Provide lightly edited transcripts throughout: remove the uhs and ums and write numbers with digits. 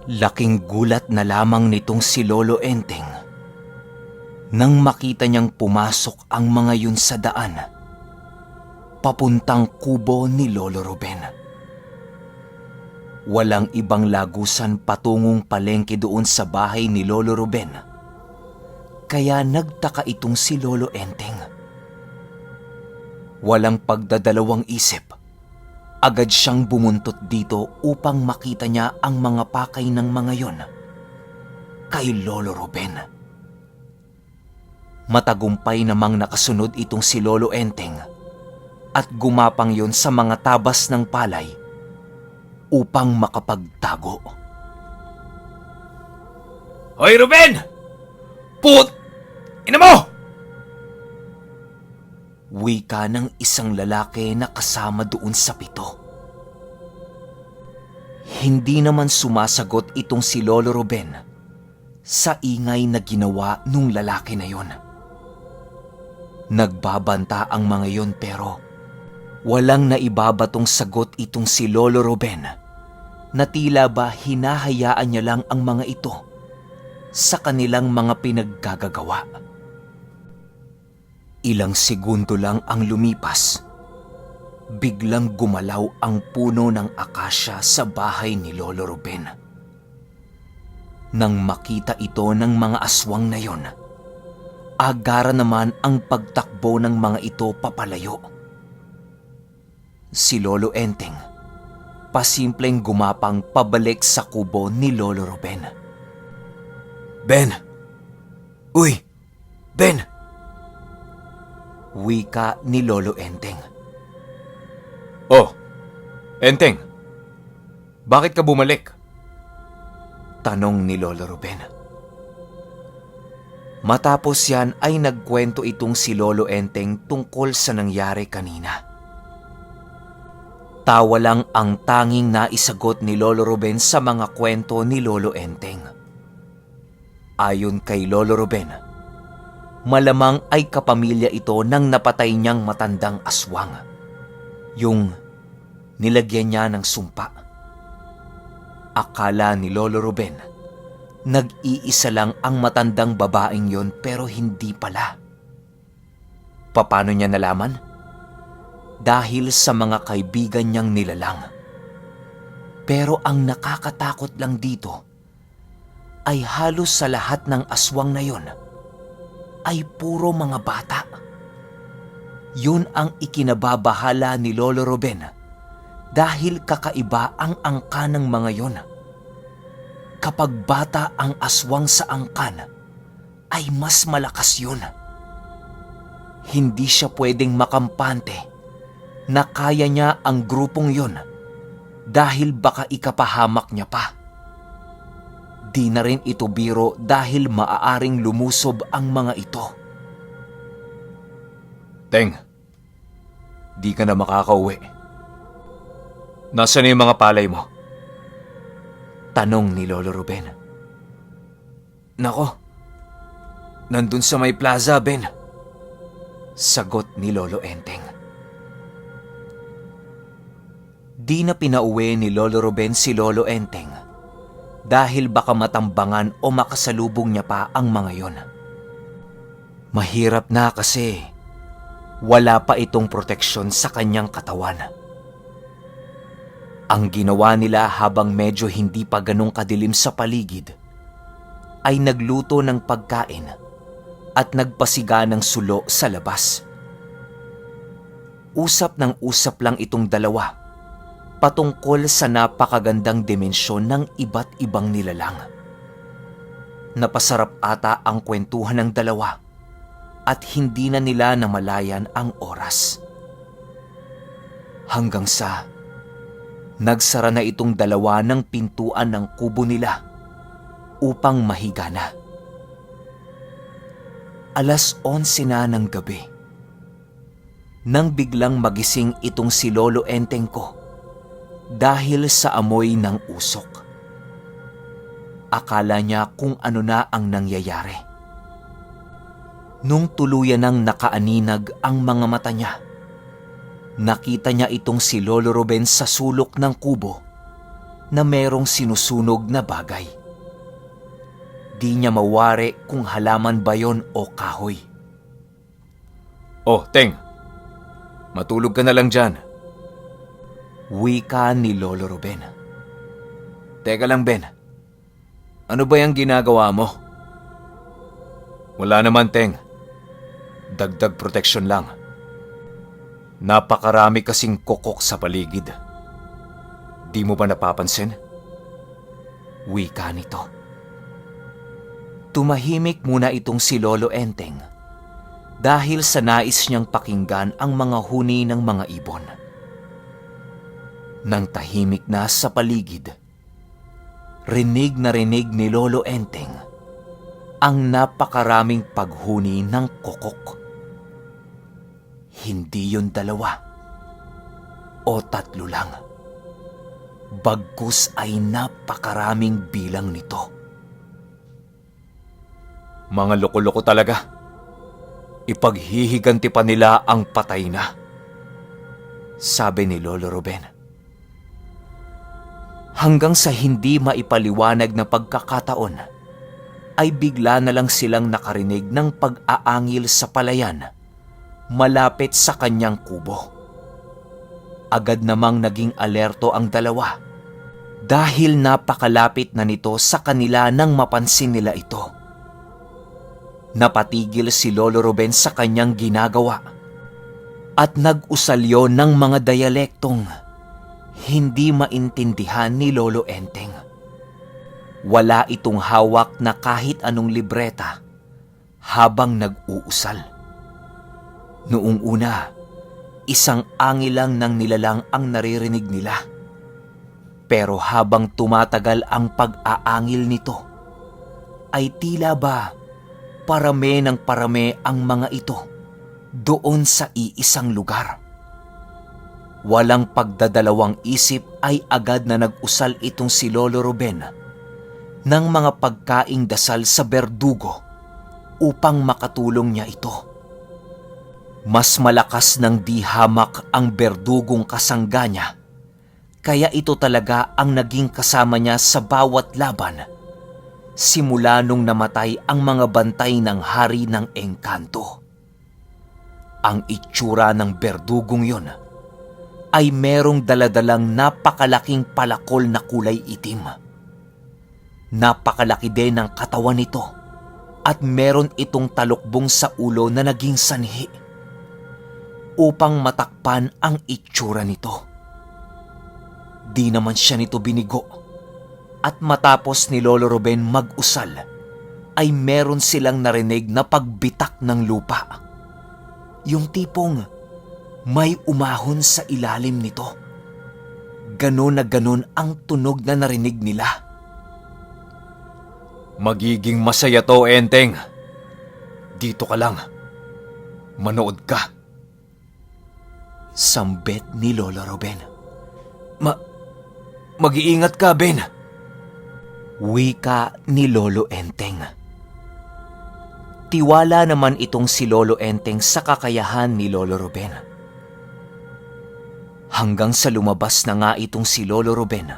Laking gulat na lamang nitong si Lolo Enteng nang makita niyang pumasok ang mga yun sa daan, papuntang kubo ni Lolo Ruben. Walang ibang lagusan patungong palengke doon sa bahay ni Lolo Ruben, kaya nagtaka itong si Lolo Enteng. Walang pagdadalawang isip, agad siyang bumuntot dito upang makita niya ang mga pakay ng mga yon kay Lolo Ruben. Matagumpay namang nakasunod itong si Lolo Enteng at gumapang yon sa mga tabas ng palay upang makapagtago. Hoy Ruben! Ina mo! Wika ng isang lalaki na kasama doon sa pito. Hindi naman sumasagot itong si Lolo Ruben sa ingay na ginawa nung lalaki na yon. Nagbabanta ang mga yon pero walang naibabatong sagot itong si Lolo Ruben na tila ba hinahayaan niya lang ang mga ito sa kanilang mga pinaggagagawa. Ilang segundo lang ang lumipas, biglang gumalaw ang puno ng akasya sa bahay ni Lolo Ruben. Nang makita ito ng mga aswang na yon, agara naman ang pagtakbo ng mga ito papalayo. Si Lolo Enteng, pasimpleng gumapang pabalik sa kubo ni Lolo Ruben. Ben! Uy! Ben! Wika ni Lolo Enteng. Oh, Enteng, bakit ka bumalik? Tanong ni Lolo Ruben. Matapos yan ay nagkwento itong si Lolo Enteng tungkol sa nangyari kanina. Tawa lang ang tanging naisagot ni Lolo Ruben sa mga kwento ni Lolo Enteng. Ayon kay Lolo Ruben, malamang ay kapamilya ito ng napatay niyang matandang aswang, yung nilagyan niya ng sumpa. Akala ni Lolo Ruben, nag-iisa lang ang matandang babaeng yon pero hindi pala. Paano niya nalaman? Dahil sa mga kaibigan niyang nilalang. Pero ang nakakatakot lang dito ay halos sa lahat ng aswang na yon ay puro mga bata. Yun ang ikinababahala ni Lolo Ruben dahil kakaiba ang angka ng mga yon. Kapag bata ang aswang sa angkan, ay mas malakas yun. Hindi siya pwedeng makampante na kaya niya ang grupong yon dahil baka ikapahamak niya pa. Di na rin ito biro dahil maaaring lumusob ang mga ito. Teng, di ka na makakauwi. Nasaan na yung mga palay mo? Tanong ni Lolo Ruben. Nako, nandun sa may plaza, Ben. Sagot ni Lolo Enteng. Di na pinauwi ni Lolo Ruben si Lolo Enteng dahil baka matambangan o makasalubong niya pa ang mga yon. Mahirap na kasi wala pa itong proteksyon sa kanyang katawan. Ang ginawa nila habang medyo hindi pa ganong kadilim sa paligid ay nagluto ng pagkain at nagpasiga ng sulo sa labas. Usap ng usap lang itong dalawa patungkol sa napakagandang dimensyon ng iba't ibang nilalang. Napasarap ata ang kwentuhan ng dalawa at hindi na nila namalayan ang oras. Hanggang sa nagsara na itong dalawa ng pintuan ng kubo nila upang mahiga na. 11:00 na ng gabi nang biglang magising itong si Lolo Enteng ko dahil sa amoy ng usok. Akala niya kung ano na ang nangyayari. Nung tuluyan nang nakaaninag ang mga mata niya, nakita niya itong si Lolo Ruben sa sulok ng kubo na merong sinusunog na bagay. Di niya mawari kung halaman ba yon o kahoy. Oh, Teng. Matulog ka na lang dyan. Wika ni Lolo Ruben. Teka lang, Ben. Ano ba yung ginagawa mo? Wala naman, Teng. Dagdag proteksyon lang. Napakarami kasing kokok sa paligid. Di mo ba napapansin? Wika nito. Tumahimik muna itong si Lolo Enteng dahil sa nais niyang pakinggan ang mga huni ng mga ibon. Nang tahimik na sa paligid, rinig na rinig ni Lolo Enteng ang napakaraming paghuni ng kokok. Hindi yun 2 o 3 lang. Bagkus ay napakaraming bilang nito. Mga loko-loko talaga. Ipaghihiganti pa nila ang patay na. Sabi ni Lolo Ruben. Hanggang sa hindi maipaliwanag na pagkakataon, ay bigla na lang silang nakarinig ng pag-aangil sa palayan malapit sa kanyang kubo. Agad namang naging alerto ang 2 dahil napakalapit na nito sa kanila nang mapansin nila ito. Napatigil si Lolo Ruben sa kanyang ginagawa at nag-usalyo ng mga dialektong hindi maintindihan ni Lolo Enteng. Wala itong hawak na kahit anong libreta habang nag-uusal. Noong una, isang angilang ng nilalang ang naririnig nila. Pero habang tumatagal ang pag-aangil nito, ay tila ba parame ng parame ang mga ito doon sa iisang lugar. Walang pagdadalawang isip ay agad na nag-usal itong si Lolo Ruben ng mga pagkaing dasal sa berdugo upang makatulong niya ito. Mas malakas ng di hamak ang berdugong kasangga niya, kaya ito talaga ang naging kasama niya sa bawat laban simula nung namatay ang mga bantay ng hari ng engkanto. Ang itsura ng berdugong yon ay merong daladalang napakalaking palakol na kulay itim. Napakalaki din ang katawan nito at meron itong talukbong sa ulo na naging sanhi upang matakpan ang itsura nito. Di naman siya nito binigo. At matapos ni Lolo Ruben mag-usal, ay meron silang narinig na pagbitak ng lupa. Yung tipong may umahon sa ilalim nito. Ganon na ganon ang tunog na narinig nila. Magiging masaya to, Enteng. Dito ka lang. Manood ka. Sambit ni Lolo Ruben. Mag-iingat ka, Ben. Wika ni Lolo Enteng. Tiwala naman itong si Lolo Enteng sa kakayahan ni Lolo Ruben. Hanggang sa lumabas na nga itong si Lolo Ruben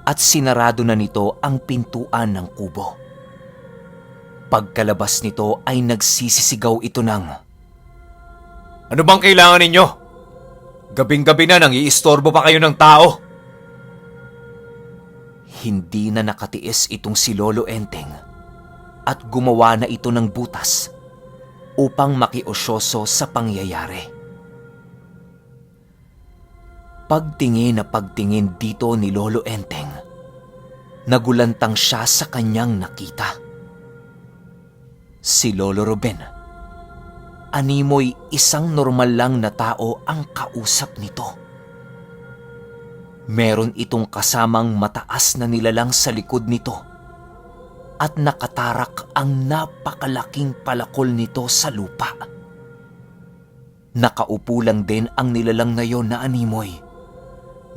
at sinarado na nito ang pintuan ng kubo. Pagkalabas nito ay nagsisisigaw ito ng, Ano bang kailangan ninyo? Gabing-gabi na nang iistorbo pa kayo ng tao. Hindi na nakatiis itong si Lolo Enteng at gumawa na ito ng butas upang makiosyoso sa pangyayari. Pagtingin na pagtingin dito ni Lolo Enteng, nagulantang siya sa kanyang nakita. Si Lolo Ruben, animoy isang normal lang na tao ang kausap nito. Meron itong kasamang mataas na nilalang sa likod nito at nakatarak ang napakalaking palakol nito sa lupa. Nakaupo lang din ang nilalang na yon na animoy,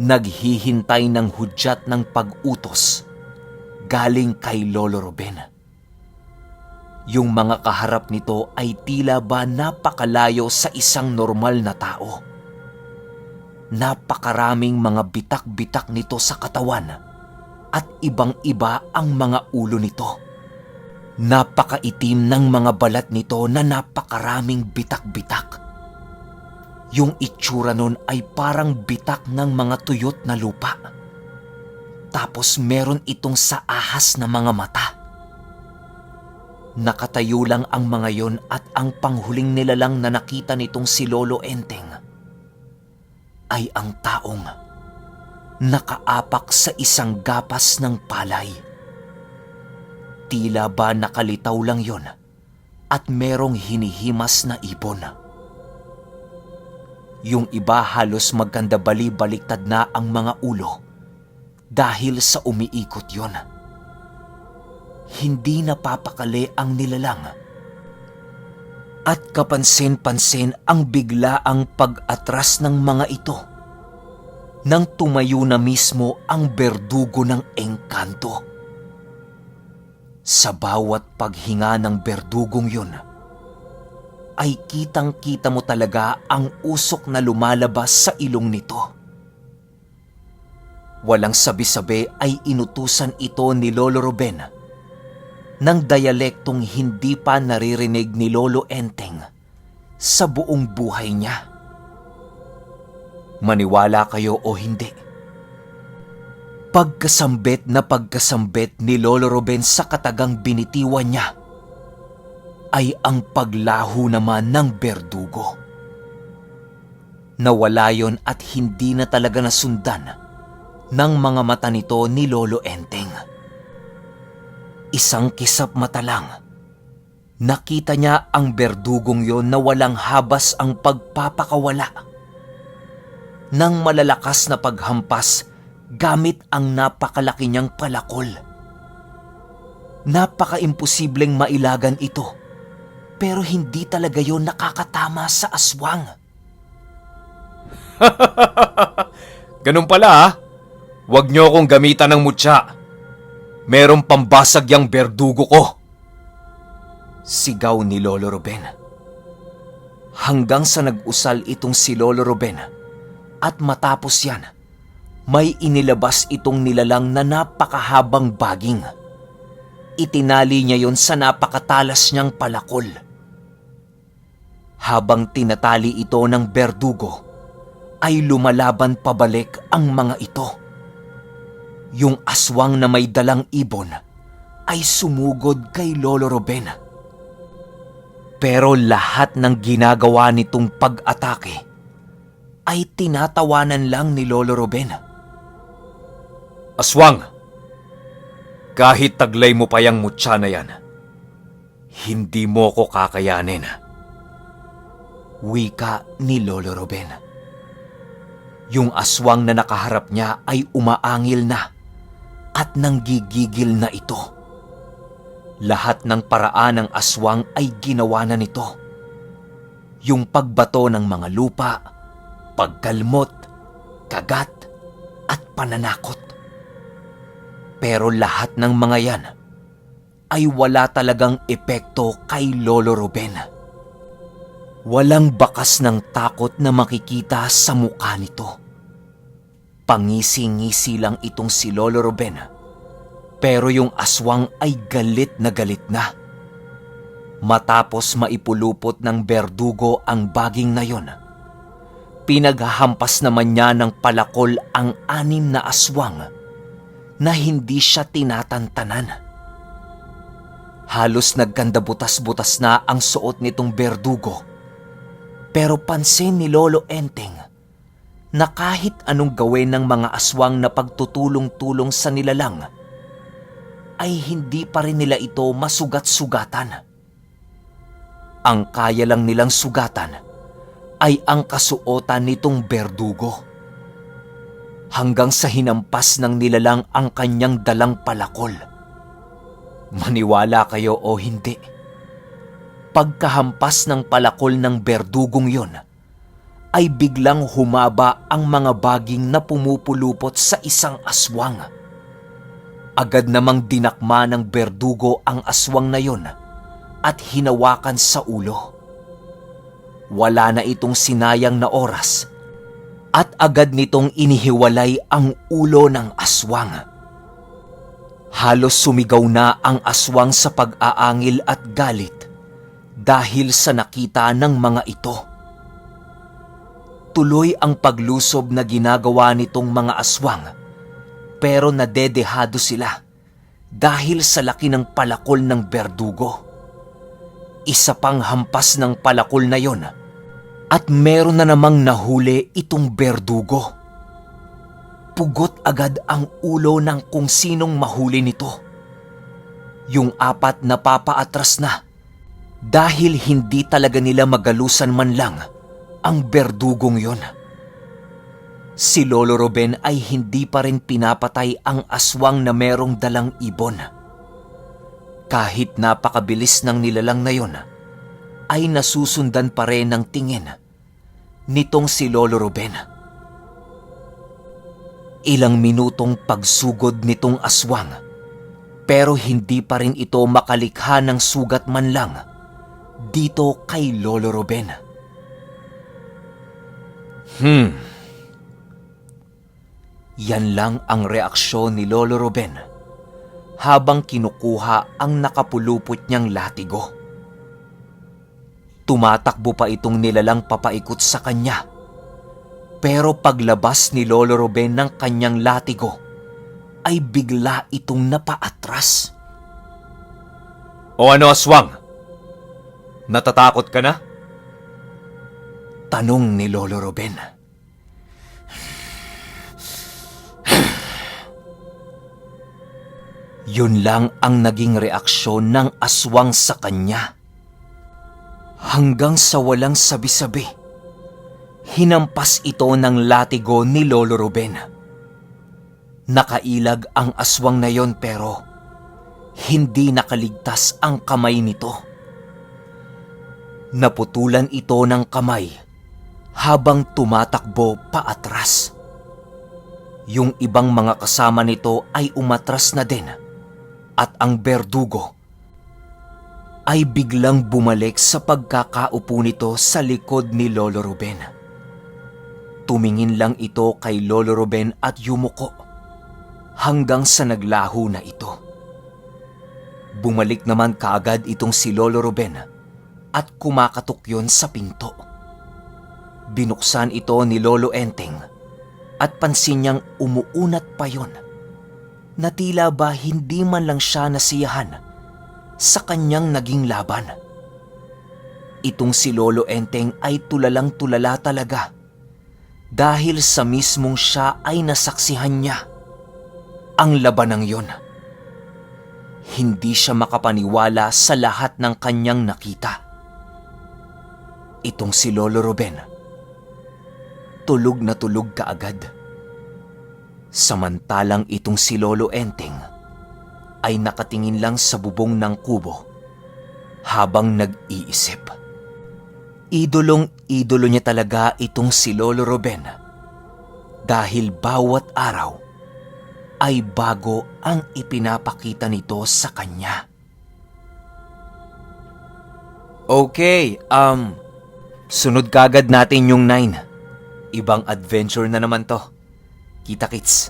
naghihintay ng hudyat ng pag-utos galing kay Lolo Ruben. Yung mga kaharap nito ay tila ba napakalayo sa isang normal na tao. Napakaraming mga bitak-bitak nito sa katawan at ibang-iba ang mga ulo nito. Napakaitim ng mga balat nito na napakaraming bitak-bitak. Yung itsura nun ay parang bitak ng mga tuyot na lupa. Tapos meron itong sa ahas na mga mata. Nakatayo lang ang mga yon at ang panghuling nilalang na nakita nitong si Lolo Enteng ay ang taong nakaapak sa isang gapas ng palay. Tila ba nakalitaw lang yon at merong hinihimas na ibon. Yung iba halos magkanda bali-baliktad na ang mga ulo dahil sa umiikot yon. Hindi napapakali ang nilalang. At kapansin-pansin ang biglaang pag-atras ng mga ito nang tumayo na mismo ang berdugo ng engkanto. Sa bawat paghinga ng berdugong yun, ay kitang-kita mo talaga ang usok na lumalabas sa ilong nito. Walang sabi-sabi ay inutusan ito ni Lolo Ruben ng dialektong hindi pa naririnig ni Lolo Enteng sa buong buhay niya. Maniwala kayo o hindi, pagkasambit na pagkasambit ni Lolo Ruben sa katagang binitiwan niya ay ang paglaho naman ng berdugo. Nawala yon at hindi na talaga nasundan ng mga mata nito ni Lolo Enteng. Isang kisap mata lang, nakita niya ang berdugong yon na walang habas ang pagpapakawala ng malalakas na paghampas gamit ang napakalaki niyang palakol. Napaka-imposibleng mailagan ito, pero hindi talaga yon nakakatama sa aswang. Ganun pala ha? Huwag niyo akong gamitan ng mutya. Merong pambasag yang berdugo ko. Sigaw ni Lolo Ruben. Hanggang sa nag-usal itong si Lolo Ruben at matapos yan, may inilabas itong nilalang na napakahabang baging. Itinali niya yon sa napakatalas niyang palakol. Habang tinatali ito ng berdugo, ay lumalaban pabalik ang mga ito. Yung aswang na may dalang ibon ay sumugod kay Lolo Ruben. Pero lahat ng ginagawa nitong pag-atake ay tinatawanan lang ni Lolo Ruben. Aswang, kahit taglay mo pa yang mutya na yan, hindi mo ko kakayanin. Wika ni Lolo Ruben. Yung aswang na nakaharap niya ay umaangil na at nanggigigil na ito. Lahat ng paraan ng aswang ay ginawa na nito. Yung pagbato ng mga lupa, pagkalmot, kagat, at pananakot. Pero lahat ng mga yan ay wala talagang epekto kay Lolo Ruben. Walang bakas ng takot na makikita sa mukha nito. Pangisi-ngisi lang itong si Lolo Ruben, pero yung aswang ay galit na galit na. Matapos maipulupot ng berdugo ang baging na yon, pinaghahampas naman niya ng palakol ang 6 na aswang na hindi siya tinatantanan. Halos nagkanda butas-butas na ang suot nitong berdugo, pero pansin ni Lolo Enteng na kahit anong gawin ng mga aswang na pagtutulong-tulong sa nilalang, ay hindi pa rin nila ito masugat-sugatan. Ang kaya lang nilang sugatan ay ang kasuotan nitong berdugo. Hanggang sa hinampas ng nilalang ang kanyang dalang palakol. Maniwala kayo o hindi, pagkahampas ng palakol ng berdugong yon, ay biglang humaba ang mga baging na pumupulupot sa isang aswang. Agad namang dinakma ng berdugo ang aswang na yon at hinawakan sa ulo. Wala na itong sinayang na oras at agad nitong inihiwalay ang ulo ng aswang. Halos sumigaw na ang aswang sa pag-aangil at galit dahil sa nakita ng mga ito. Tuloy ang paglusob na ginagawa nitong mga aswang, pero nadedehado sila dahil sa laki ng palakol ng berdugo. Isa pang hampas ng palakol na yon at meron na namang nahuli itong berdugo. Pugot agad ang ulo ng kung sinong mahuli nito. Yung apat na papaatras na dahil hindi talaga nila magalusan man lang ang berdugong yon. Si Lolo Ruben ay hindi pa rin pinapatay ang aswang na merong dalang ibon. Kahit napakabilis ng nilalang na yon, ay nasusundan pa rin ng tingin nitong si Lolo Ruben. Ilang minutong pagsugod nitong aswang, pero hindi pa rin ito makalikha ng sugat man lang dito kay Lolo Ruben. Yan lang ang reaksyon ni Lolo Ruben habang kinukuha ang nakapulupot niyang latigo. Tumatakbo pa itong nilalang papaikot sa kanya. Pero paglabas ni Lolo Ruben ng kanyang latigo, ay bigla itong napaatras. O ano, aswang? Natatakot ka na? Tanong ni Lolo Ruben. Yun lang ang naging reaksyon ng aswang sa kanya. Hanggang sa walang sabi-sabi, hinampas ito ng latigo ni Lolo Ruben. Nakailag ang aswang na yon pero hindi nakaligtas ang kamay nito. Naputulan ito ng kamay habang tumatakbo paatras. Yung ibang mga kasama nito ay umatras na din at ang berdugo ay biglang bumalik sa pagkakaupo nito sa likod ni Lolo Ruben. Tumingin lang ito kay Lolo Ruben at yumuko hanggang sa naglaho na ito. Bumalik naman kaagad itong si Lolo Ruben at kumakatok yon sa pinto. Binuksan ito ni Lolo Enteng at pansin niyang umuunat pa yon na tila ba hindi man lang siya nasiyahan sa kanyang naging laban. Itong si Lolo Enteng ay tulalang-tulala talaga dahil sa mismong siya ay nasaksihan niya ang labanang yon. Hindi siya makapaniwala sa lahat ng kanyang nakita. Itong si Lolo Ruben, tulog na tulog kaagad. Samantalang itong si Lolo Enteng ay nakatingin lang sa bubong ng kubo habang nag-iisip. Idolong-idolo niya talaga itong si Lolo Ruben dahil bawat araw ay bago ang ipinapakita nito sa kanya. Okay, sunod kagad natin yung 9. Ibang adventure na naman to. Kita-kits.